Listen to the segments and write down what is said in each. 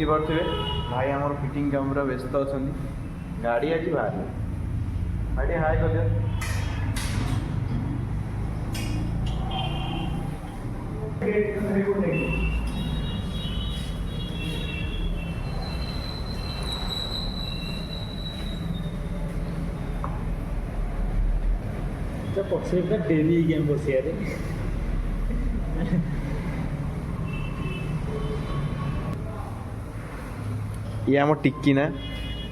देखिपे भाई आम फिटिंग काम व्यस्त अच्छा गाड़ी आज बाहर भाई हाय कर दिया पक्षे डेरी गेम बस ये आम टिक्की ना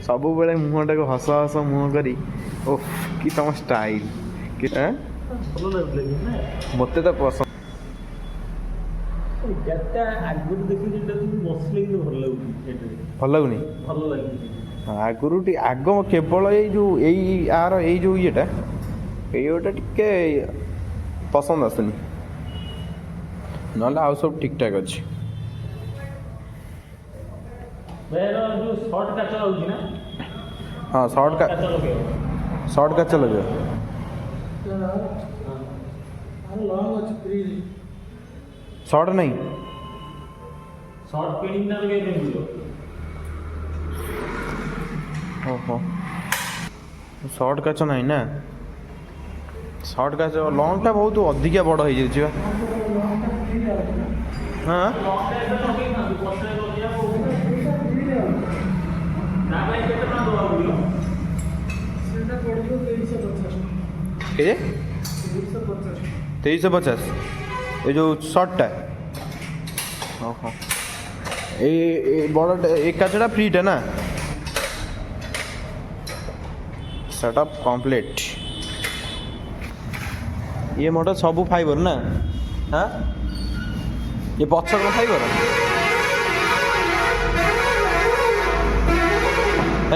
सब बेले मुहटा को हस हस मुह करी ओह कि तुम स्टाइल कि मत तो पसंद भल लगुनि आगुरी आग केवल यार जो येटा ये टिके पसंद आसुनि ना आउ सब ठीक ठाक अच्छी हाँ शॉर्ट का लगे शॉर्ट नहीं ओहो शॉर्ट काच नहीं ना शॉर्ट काच लॉन्ग टा बहुत अधिका बड़ हो जाए हाँ के 2350 ये जो शॉर्टा ओहो ये बड़ा एक काचटा फ्रीटा ना सेटअप कंप्लीट ये मोटा सब फाइबर ना हाँ ये पक्ष कौन फाइबर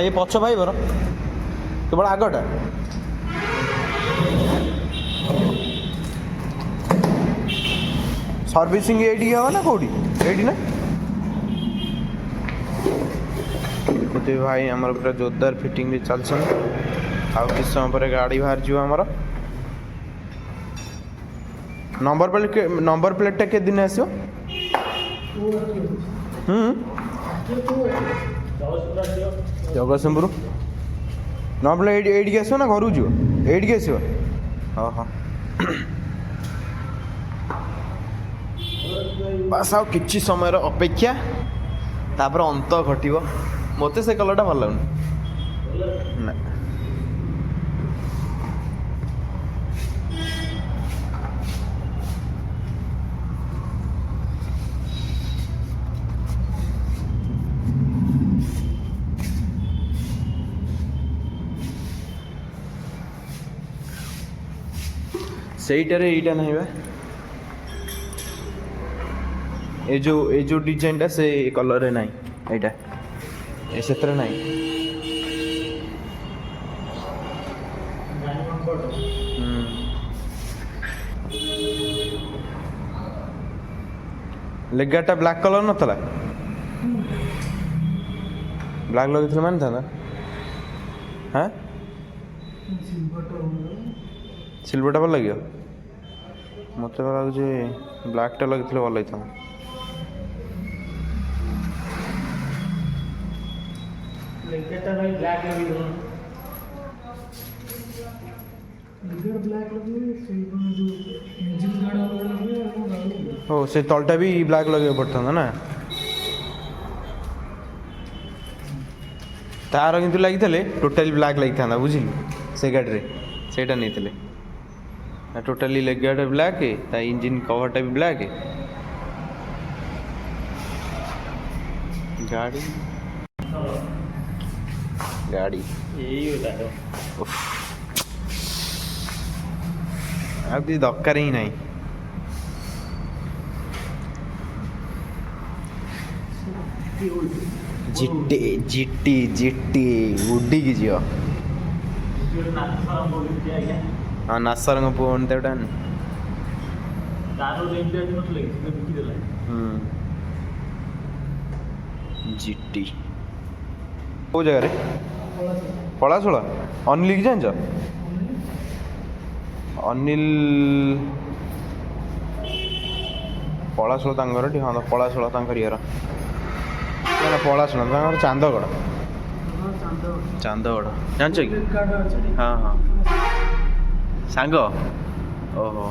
ये पक्ष फाइबर केवल आगटा सर्विसिंग ये हम ना कौटी ये ना देखते भाई आमर पूरा जोरदार फिटिंग भी चल आउ किस समय पर गाड़ी बाहर जीव आमर नंबर प्लेटा के दिन आसो जगतसिंहपुर नंबर प्लेट ये आसो ना घर जीव ये आसो हाँ हाँ बस आउ किछि समय अपेक्षा तापर अंत घटिव मत से कलरटा भल लगुनि ना सेईटारे एटा नहीं बा ये जो डिजाइन टा से कलर नहीं एटा ऐसे तरह नहीं लेगाटा ब्लैक कलर नथला ब्लैक लगे मान था हाँ सिल्वर भल लगे मत लगे ब्लैक टा लगे भल लगता ओ से तलटा भी ब्लैक लगे पड़ता ना तार किंतु लगी टोटाली ब्लैक लगी था बुझिल से गाड़ी से नहीं टोटाली लेग गार्ड ब्लैक ता इंजिन कवरटा भी ब्लैक गाड़ी गाड़ी अब किसी दरकार ही नहीं जिट्टी जिट्टी जिट्टी उड़ी की जियो हाँ नासर पुअन तेटा जिट्टी को जगह पलाशोला अनिल की जान अनिल पलाशोला हाँ पलाशोला यार ନା ପଳାଶୁଣା ତାଙ୍କର ଚାନ୍ଦଗଡ଼ ହଁ ଚାନ୍ଦ ଚାନ୍ଦଗଡ଼ ଜାଣିଛ କି ଫ୍ଲିପକାର୍ଟ ଅଛି ହଁ ହଁ ସାଙ୍ଗ ଓହୋ